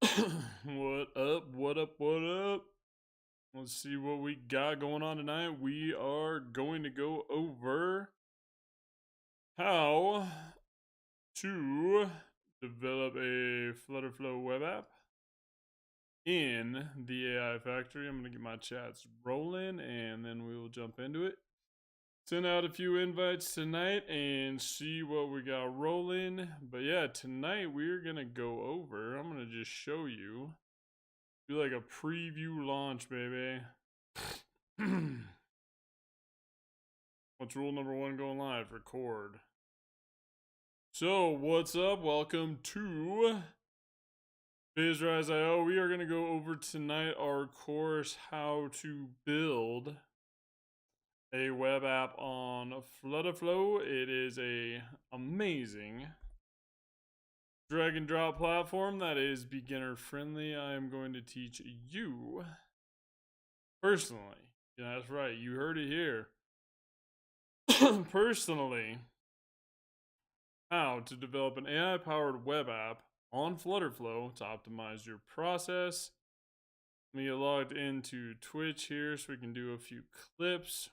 What up? What up? What up? Let's see what we got going on tonight. We are going to go over how to develop a Flutterflow web app in the AI factory. I'm going to get my chats rolling and then we will jump into it. Send out a few invites tonight and see what we got rolling. But yeah, tonight we're going to go over, I'm going to just show you. Do like a preview launch, baby. What's rule number one going live? Record. So, what's up? Welcome to BizRise.io. We are going to go over tonight our course, how to build a web app on Flutterflow. It is a amazing drag and drop platform that is beginner friendly. I am going to teach you personally. Yeah, that's right. You heard it here. Personally, how to develop an AI powered web app on Flutterflow to optimize your process. Let me get logged into Twitch here so we can do a few clips.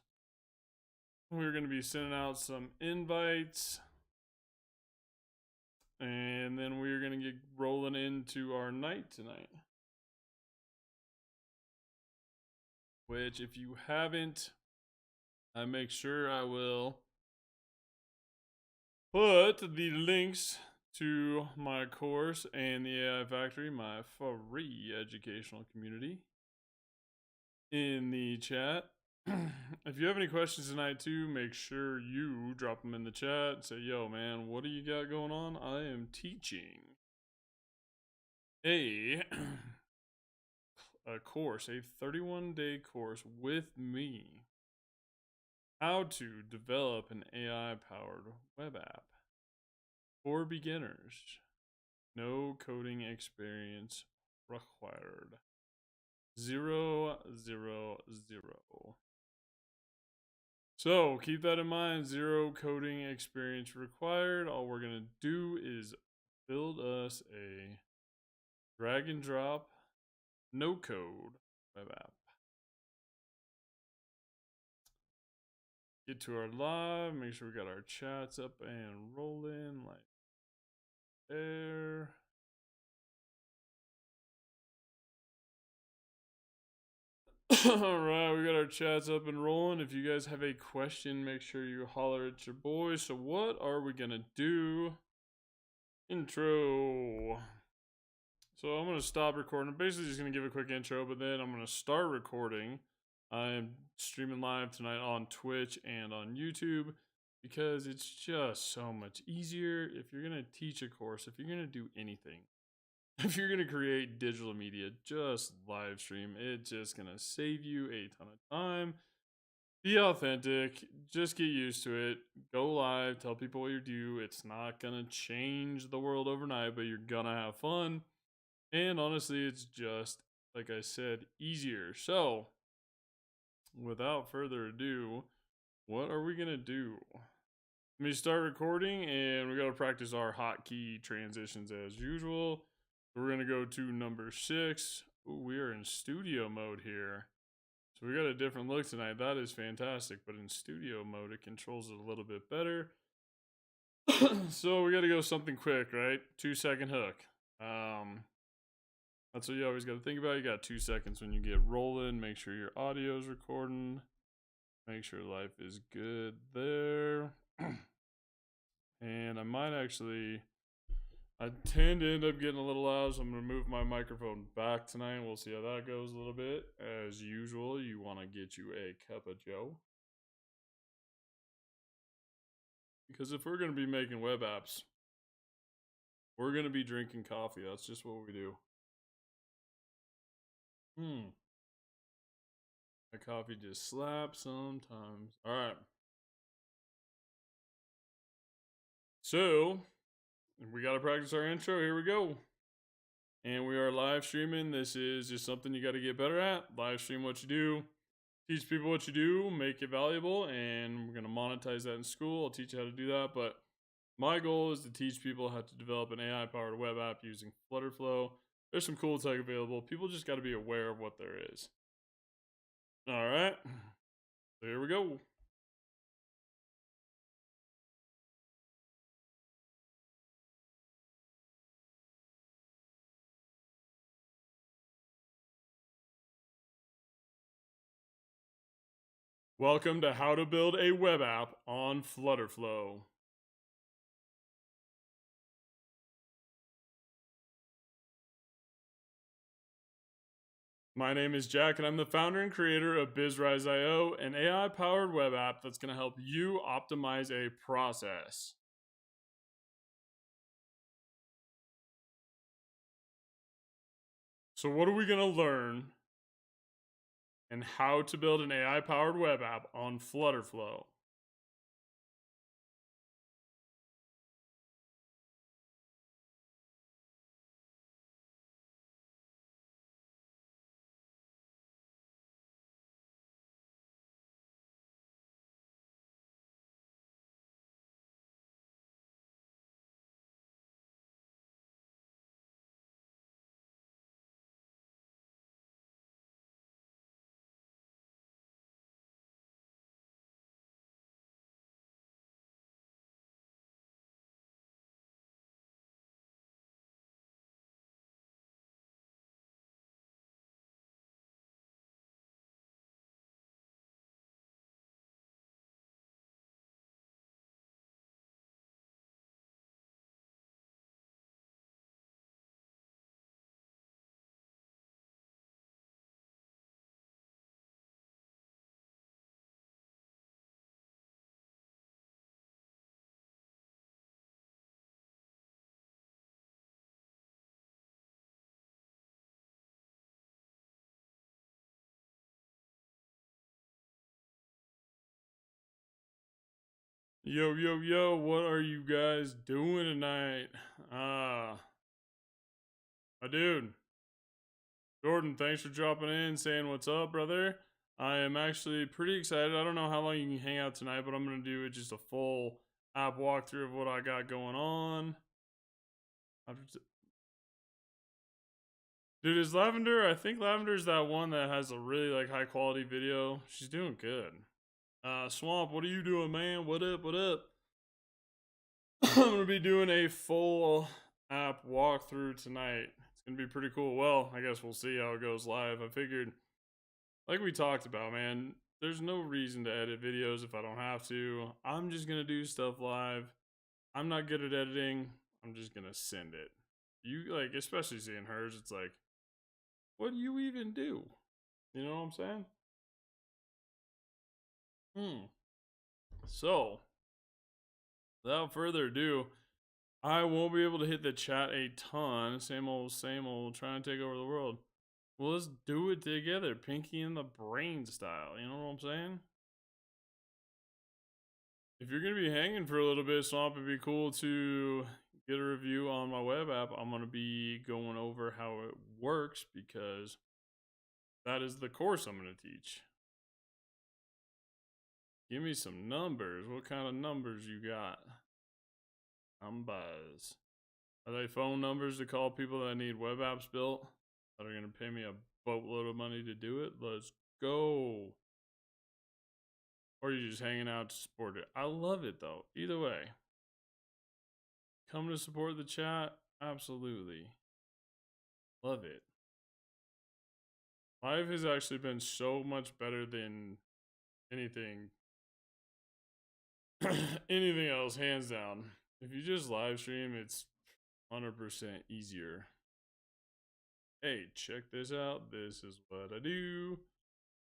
We're going to be sending out some invites. And then we're going to get rolling into our night tonight. Which, if you haven't, I make sure I will put the links to my course and the AI Factory, my free educational community, in the chat. If you have any questions tonight too, make sure you drop them in the chat. Say, yo, man, what do you got going on? I am teaching a course, a 31-day course with me, how to develop an AI-powered web app for beginners. No coding experience required. 0, 0, 0. So keep that in mind. 0 coding experience required. All we're going to do is build us a drag and drop, no code web app. Get to our live. Make sure we got our chats up and rolling like there. Alright, we got our chats up and rolling. If you guys have a question, make sure you holler at your boy. So what are we gonna do? Intro. So I'm gonna stop recording. I'm basically just gonna give a quick intro, but then I'm gonna start recording. I am streaming live tonight on Twitch and on YouTube because it's just so much easier if you're gonna teach a course, if you're gonna do anything. If you're going to create digital media, just live stream. It's just going to save you a ton of time. Be authentic. Just get used to it. Go live. Tell people what you do. It's not going to change the world overnight, but you're going to have fun. And honestly, it's just, like I said, easier. So, without further ado, what are we going to do? Let me start recording, and we got to practice our hotkey transitions as usual. We're going to go to number 6. Ooh, we are in studio mode here. So we got a different look tonight. That is fantastic. But in studio mode, it controls it a little bit better. So we got to go something quick, right? 2-second hook. That's what you always got to think about. You got 2 seconds when you get rolling. Make sure your audio is recording. Make sure life is good there. And I might actually... I tend to end up getting a little loud, so I'm going to move my microphone back tonight. We'll see how that goes a little bit. As usual, you want to get you a cup of joe. Because if we're going to be making web apps, we're going to be drinking coffee. That's just what we do. My coffee just slaps sometimes. Alright. So, we got to practice our intro. Here we go. And we are live streaming. This is just something you got to get better at. Live stream what you do. Teach people what you do, make it valuable, and we're going to monetize that in Skool. I'll teach you how to do that, but my goal is to teach people how to develop an AI-powered web app using Flutterflow. There's some cool tech available. People just got to be aware of what there is. All right. Here we go. Welcome to how to build a web app on Flutterflow. My name is Jack, and I'm the founder and creator of BizRise.io, an AI-powered web app that's going to help you optimize a process. So what are we going to learn and how to build an AI-powered web app on Flutterflow? Yo, yo, yo, what are you guys doing tonight? My dude, Jordan, thanks for dropping in, saying what's up, brother. I am actually pretty excited. I don't know how long you can hang out tonight, but I'm going to do just a full app walkthrough of what I got going on. Dude, is Lavender? I think Lavender's that one that has a really like high quality video. She's doing good. Swamp, what are you doing, man? What up? What up? I'm gonna be doing a full app walkthrough tonight. It's gonna be pretty cool. Well, I guess we'll see how it goes live. I figured, like we talked about, man, there's no reason to edit videos if I don't have to. I'm just gonna do stuff live. I'm not good at editing. I'm just gonna send it. You like, especially seeing hers, it's like, what do you even do? You know what I'm saying? So, without further ado, I won't be able to hit the chat a ton. Same old, trying to take over the world. Well, let's do it together. Pinky in the brain style. You know what I'm saying? If you're going to be hanging for a little bit, Swamp, it'd be cool to get a review on my web app. I'm going to be going over how it works because that is the course I'm going to teach. Give me some numbers. What kind of numbers you got? Numbers. Are they phone numbers to call people that need web apps built that are going to pay me a boatload of money to do it? Let's go. Or are you just hanging out to support it? I love it though. Either way. Come to support the chat? Absolutely. Love it. Live has actually been so much better than anything anything else, hands down. If you just live stream, it's 100% easier. Hey, check this out. This is what I do.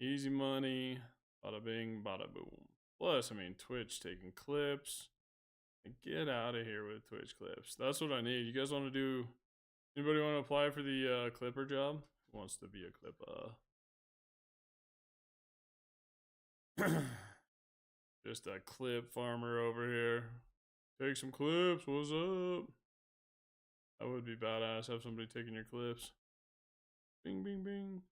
Easy money. Bada bing, bada boom. Plus, I mean, Twitch taking clips. Get out of here with Twitch clips. That's what I need. You guys want to do? Anybody want to apply for the clipper job? Who wants to be a clipper? Just a clip farmer over here. Take some clips. What's up? That would be badass. Have somebody taking your clips. Bing, bing, bing.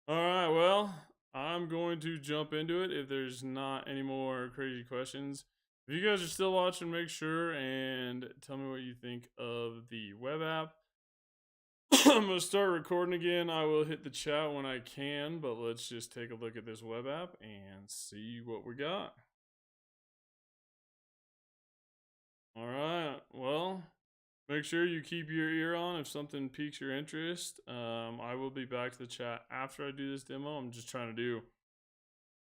All right. Well, I'm going to jump into it if there's not any more crazy questions. If you guys are still watching, make sure and tell me what you think of the web app. I'm going to start recording again. I will hit the chat when I can, but let's just take a look at this web app and see what we got. All right. Well, make sure you keep your ear on if something piques your interest. I will be back to the chat after I do this demo. I'm just trying to do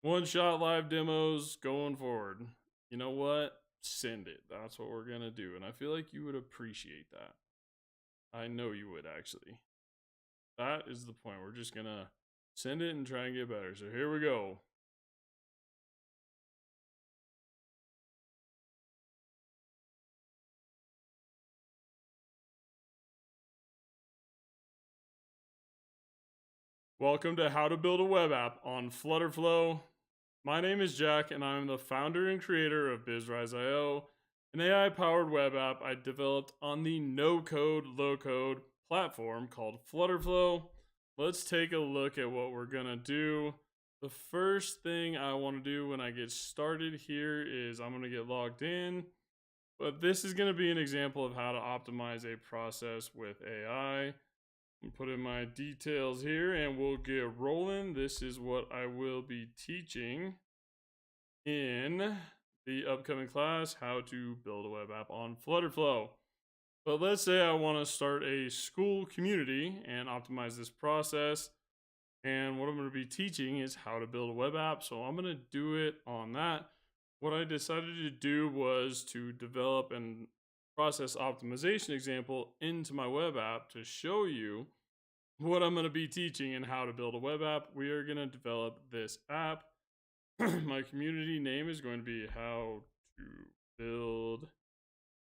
one-shot live demos going forward. You know what? Send it. That's what we're going to do. And I feel like you would appreciate that. I know you would, actually. That is the point. We're just going to send it and try and get better. So here we go. Welcome to How to Build a Web App on Flutterflow. My name is Jack, and I'm the founder and creator of BizRise.io, an AI-powered web app I developed on the no-code, low-code platform called Flutterflow. Let's take a look at what we're gonna do. The first thing I want to do when I get started here is I'm gonna get logged in, but this is gonna be an example of how to optimize a process with AI. Put in my details here and we'll get rolling. This is what I will be teaching in the upcoming class, how to build a web app on Flutterflow. But let's say I want to start a Skool community and optimize this process. And what I'm going to be teaching is how to build a web app. So I'm going to do it on that. What I decided to do was to develop an process optimization example into my web app to show you what I'm going to be teaching and how to build a web app. We are going to develop this app. My community name is going to be how to build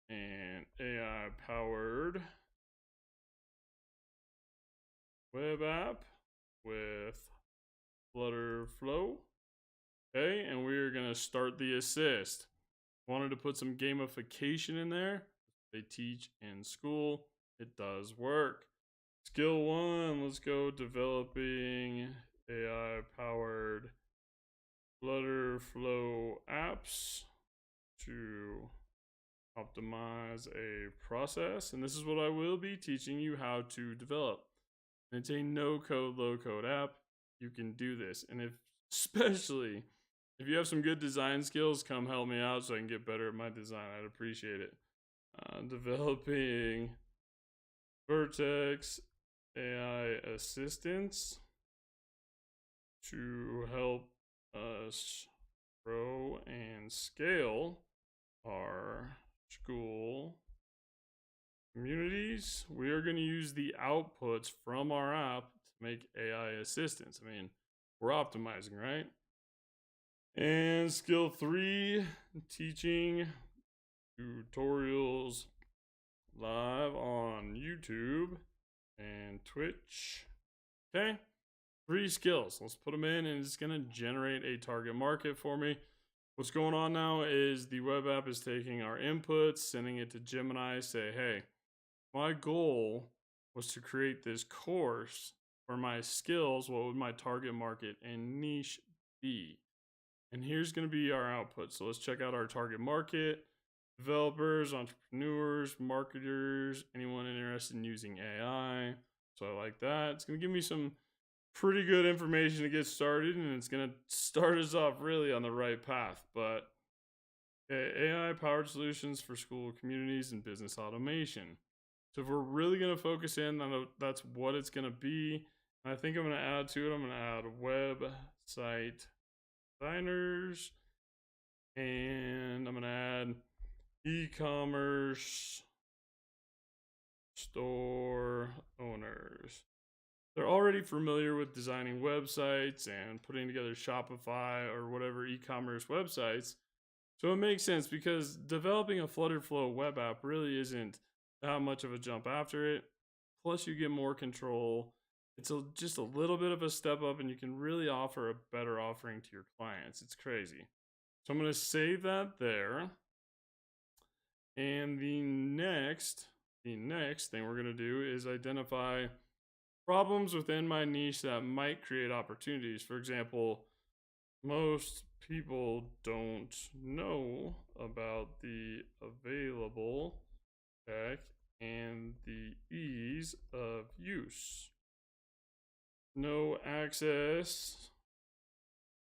an AI powered web app with Flutterflow. Okay, and we're going to start the assist. Wanted to put some gamification in there. They teach in Skool. It does work. Skill 1, let's go developing AI powered Flutterflow apps to optimize a process. And this is what I will be teaching you how to develop. And it's a no code, low code app. You can do this. And especially if you have some good design skills, come help me out so I can get better at my design. I'd appreciate it. Developing Vertex AI assistants to help us grow and scale our Skool communities. We are going to use the outputs from our app to make AI assistants. I mean, we're optimizing, right? And skill 3, teaching tutorials live on YouTube and Twitch. Okay, 3 skills. Let's put them in and it's going to generate a target market for me. What's going on now is the web app is taking our inputs, sending it to Gemini, say, hey, my goal was to create this course for my skills. What would my target market and niche be? And here's going to be our output. So let's check out our target market. Developers, entrepreneurs, marketers, anyone interested in using AI. So I like that. It's going to give me some pretty good information to get started, and it's going to start us off really on the right path. But AI powered solutions for Skool communities and business automation. So if we're really going to focus in on that's what it's going to be. And I think I'm going to add to it, I'm going to add website designers, and I'm going to add e-commerce store owners. They're already familiar with designing websites and putting together Shopify or whatever e-commerce websites. So it makes sense because developing a Flutterflow web app really isn't that much of a jump after it. Plus you get more control. It's just a little bit of a step up and you can really offer a better offering to your clients. It's crazy. So I'm going to save that there. And the next thing we're going to do is identify problems within my niche that might create opportunities. For example, most people don't know about the available tech and the ease of use. No access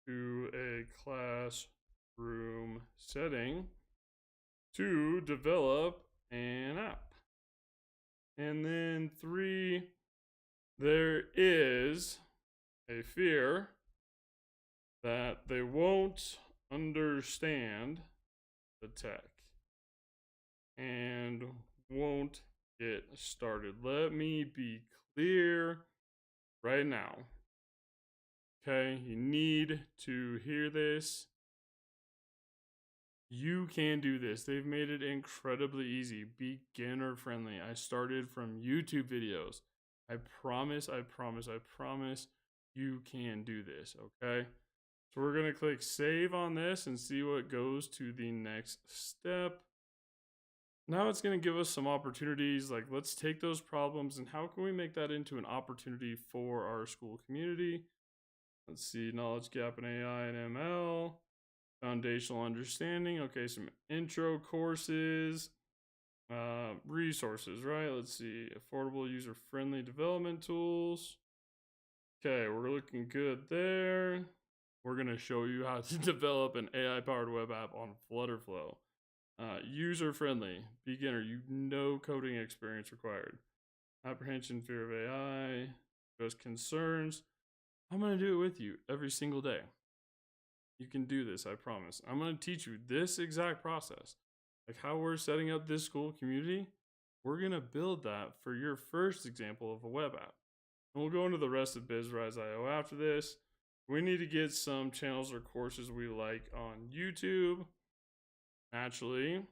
to a classroom setting to develop an app. And then 3, there is a fear that they won't understand the tech and won't get started. Let me be clear right now. Okay, you need to hear this. You can do this. They've made it incredibly easy, beginner friendly. I started from YouTube videos. I promise you can do this, okay? So we're gonna click save on this and see what goes to the next step. Now it's gonna give us some opportunities, like let's take those problems and how can we make that into an opportunity for our Skool community? Let's see, knowledge gap in AI and ML. Foundational understanding. Okay, some intro courses, resources, right? Let's see, affordable user-friendly development tools. Okay, we're looking good there. We're gonna show you how to develop an AI-powered web app on Flutterflow. User-friendly, beginner, no coding experience required. Apprehension, fear of AI, just concerns. I'm gonna do it with you every single day. You can do this, I promise. I'm going to teach you this exact process. Like how we're setting up this Skool community, we're going to build that for your first example of a web app. And we'll go into the rest of BizRise.io after this. We need to get some channels or courses we like on YouTube. Naturally.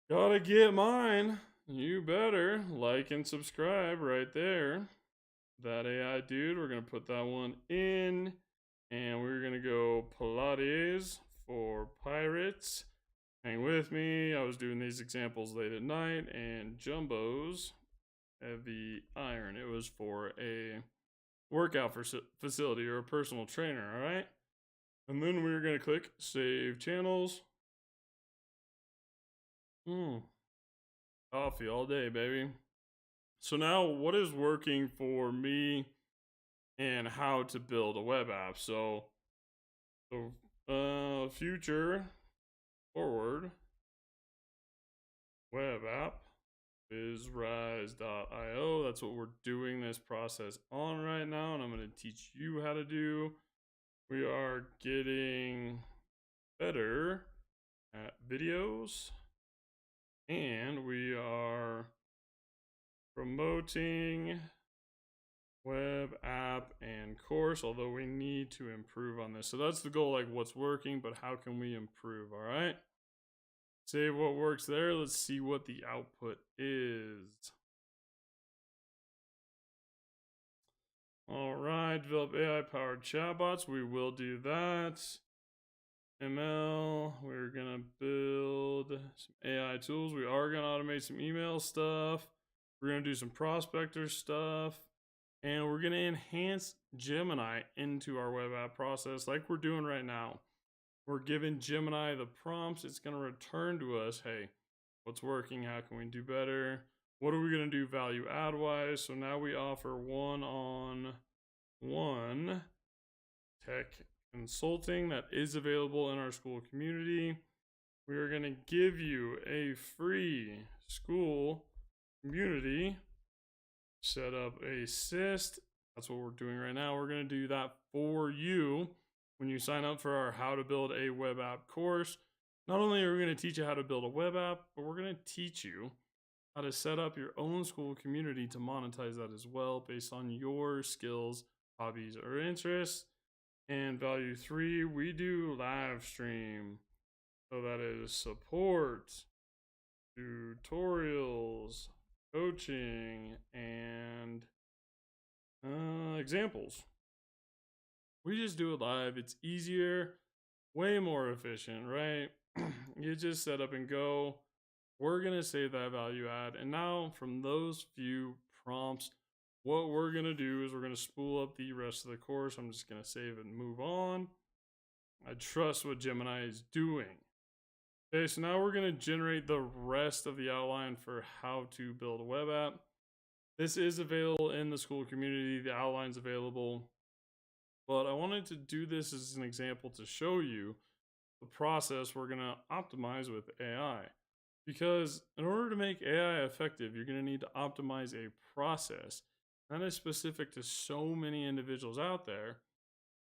Gotta get mine. You better like and subscribe right there. That AI dude, we're going to put that one in. And we're going to go Pilates for pirates. Hang with me. I was doing these examples late at night. And Jumbo's heavy iron. It was for a workout facility or a personal trainer, all right? And then we're going to click Save Channels. Coffee all day, baby. So now what is working for me and how to build a web app? So future forward web app bizrise.io. That's what we're doing this process on right now, and I'm going to teach you how to do. We are getting better at videos, and we are promoting web app and course, although we need to improve on this. So that's the goal, like what's working, but how can we improve? All right, save what works there. Let's see what the output is. All right, develop AI powered chatbots. We will do that. ML, we're gonna build some AI tools. We are gonna automate some email stuff. We're gonna do some prospector stuff. And we're going to enhance Gemini into our web app process like we're doing right now. We're giving Gemini the prompts. It's going to return to us, hey, what's working? How can we do better? What are we going to do value add wise? So now we offer one-on-one tech consulting that is available in our Skool community. We are going to give you a free Skool community set up a assist. That's what we're doing right now. We're going to do that for you when you sign up for our how to build a web app course. Not only are we going to teach you how to build a web app, but we're going to teach you how to set up your own Skool community to monetize that as well based on your skills, hobbies, or interests. And value 3, we do live stream. So that is support, tutorials, coaching, and examples. We just do it live. It's easier, way more efficient, right? You just set up and go. We're going to save that value add. And now from those few prompts, what we're going to do is we're going to spool up the rest of the course. I'm just going to save it and move on. I trust what Gemini is doing. Okay, so now we're going to generate the rest of the outline for how to build a web app. This is available in the Skool community. The outline's available. But I wanted to do this as an example to show you the process we're going to optimize with AI. Because in order to make AI effective, you're going to need to optimize a process that is specific to so many individuals out there.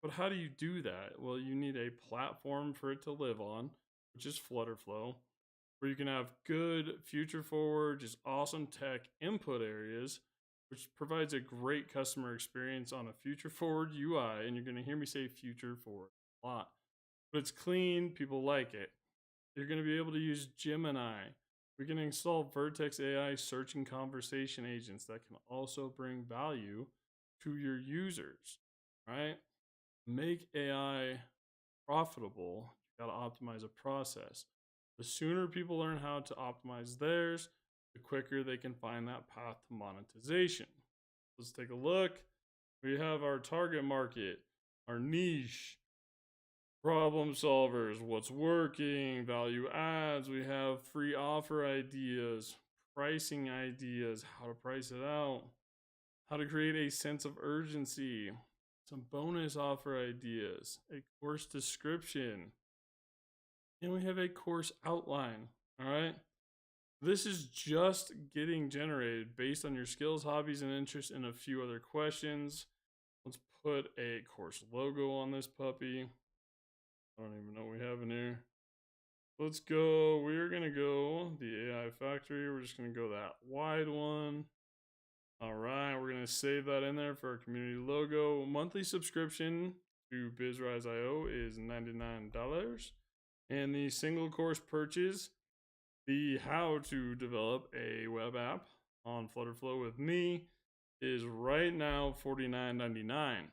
But how do you do that? Well, you need a platform for it to live on, which is Flutterflow, where you can have good, future forward, just awesome tech input areas, which provides a great customer experience on a future forward UI. And you're going to hear me say future forward a lot, but it's clean, people like it. You're going to be able to use Gemini. We can install Vertex AI search and conversation agents that can also bring value to your users, right? Make AI profitable, you got to optimize a process. The sooner people learn how to optimize theirs, the quicker they can find that path to monetization. Let's take a look. We have our target market, our niche, problem solvers, what's working, value adds. We have free offer ideas, pricing ideas, how to price it out, how to create a sense of urgency, some bonus offer ideas, a course description, and we have a course outline. All right. This is just getting generated based on your skills, hobbies, and interests, and a few other questions. Let's put a course logo on this puppy. I don't even know what we have in here. Let's go. We're going to go the AI factory. We're just going to go that wide one. All right. We're going to save that in there for our community logo. Monthly subscription to BizRise.io is $99. And the single course purchase, the how to develop a web app on Flutterflow with me, is right now $49.99.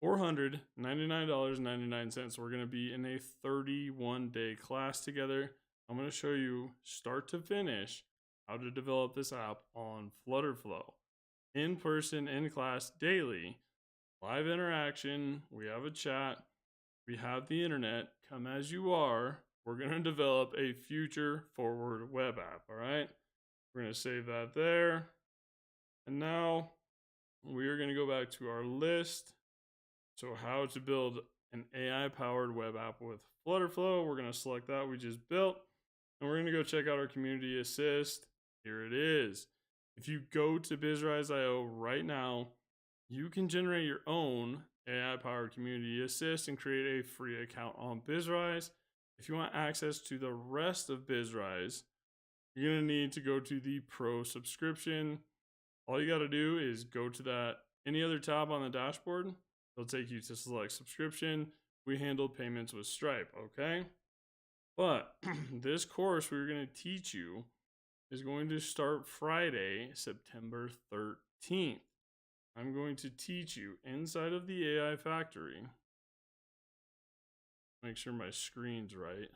$499.99. We're going to be in a 31-day class together. I'm going to show you start to finish how to develop this app on Flutterflow. In person, in class, daily. Live interaction. We have a chat. We have the internet. Come as you are. We're going to develop a future forward web app. All right. We're going to save that there. And now we are going to go back to our list. So how to build an AI-powered web app with Flutterflow. We're going to select that we just built. And we're going to go check out our community assist. Here it is. If you go to BizRise.io right now, you can generate your own AI-powered community assist and create a free account on BizRise. If you want access to the rest of BizRise, you're going to need to go to the Pro subscription. All you got to do is go to that any other tab on the dashboard. It'll take you to select subscription. We handle payments with Stripe, okay? But this course we're going to teach you is going to start Friday, September 13th. I'm going to teach you inside of the AI factory. Make sure my screen's right.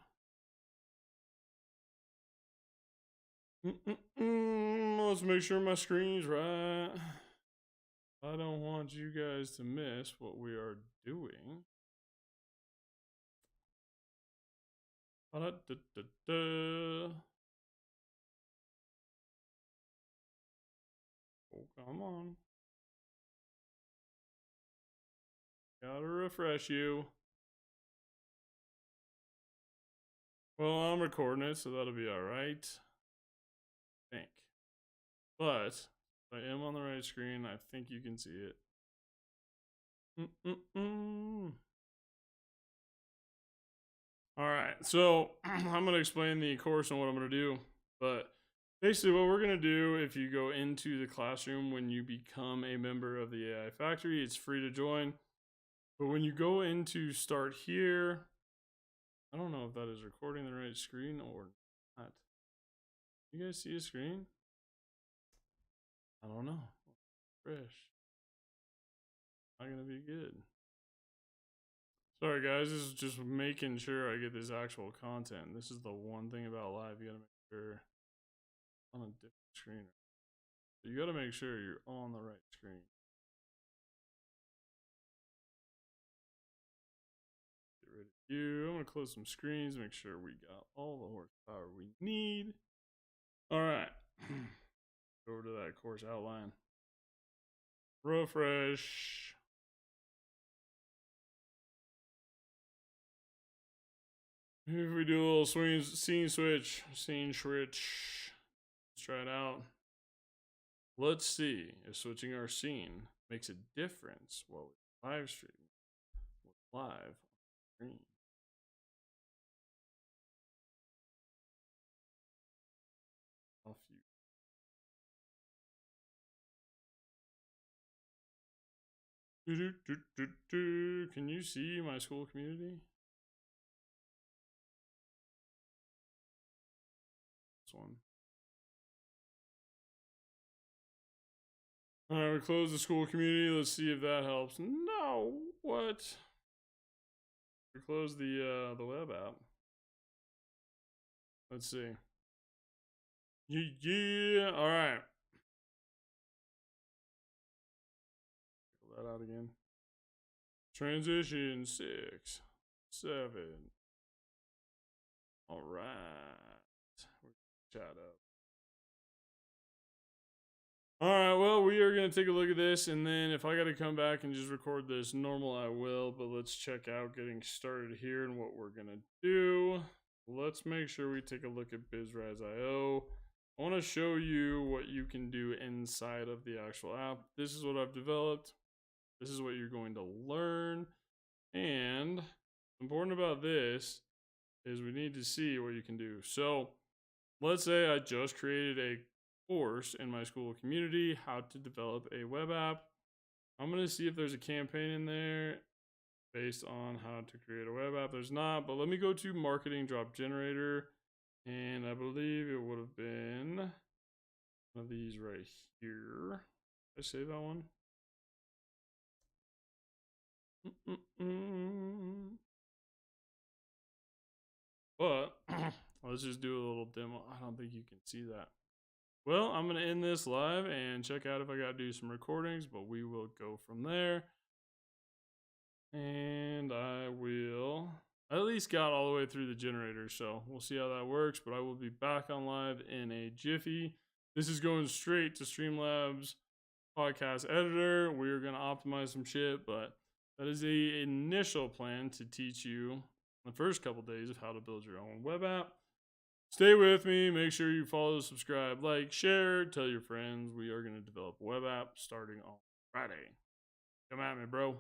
Let's make sure my screen's right. I don't want you guys to miss what we are doing. Oh, come on. Gotta refresh you. Well, I'm recording it, so that'll be alright. I think. But I am on the right screen. I think you can see it. Alright, so I'm going to explain the course and what I'm going to do. But basically what we're going to do, if you go into the classroom when you become a member of the AI Factory, it's free to join. But when you go into start here, I don't know if that is recording the right screen or not. You guys see a screen? I don't know. Fresh. Not gonna be good. Sorry guys, this is just making sure I get this actual content. This is the one thing about live, you gotta make sure on a different screen. You got to make sure you're on the right screen. Get rid of you. I'm going to close some screens, make sure we got all the horsepower we need. All right. Over to that course outline. Refresh. If we do a little scene switch. Let's try it out. Let's see if switching our scene makes a difference while we live stream. We're live on screen. Off you. Can you see my Skool community? This one. Alright, we close the Skool community. Let's see if that helps. No! What? We close the web app. Let's see. Yeah. Alright. Pull that out again. Transition 6, 7. Alright. Chat up. Alright, well, we are going to take a look at this, and then if I got to come back and just record this normal, I will, but let's check out getting started here and what we're going to do. Let's make sure we take a look at BizRaz.io. I want to show you what you can do inside of the actual app. This is what I've developed. This is what you're going to learn. And what's important about this is we need to see what you can do. So let's say I just created a course in my Skool community, how to develop a web app. I'm going to see if there's a campaign in there based on how to create a web app. There's not, but let me go to marketing drop generator, and I believe it would have been one of these right here. Did I save that one? But let's just do a little demo. I don't think you can see that. Well, I'm going to end this live and check out if I got to do some recordings, but we will go from there. And I at least got all the way through the generator, so we'll see how that works, but I will be back on live in a jiffy. This is going straight to Streamlabs podcast editor. We're going to optimize some shit, but that is the initial plan to teach you the first couple days of how to build your own web app. Stay with me. Make sure you follow, subscribe, like, share, tell your friends. We are going to develop a web app starting on Friday. Come at me, bro.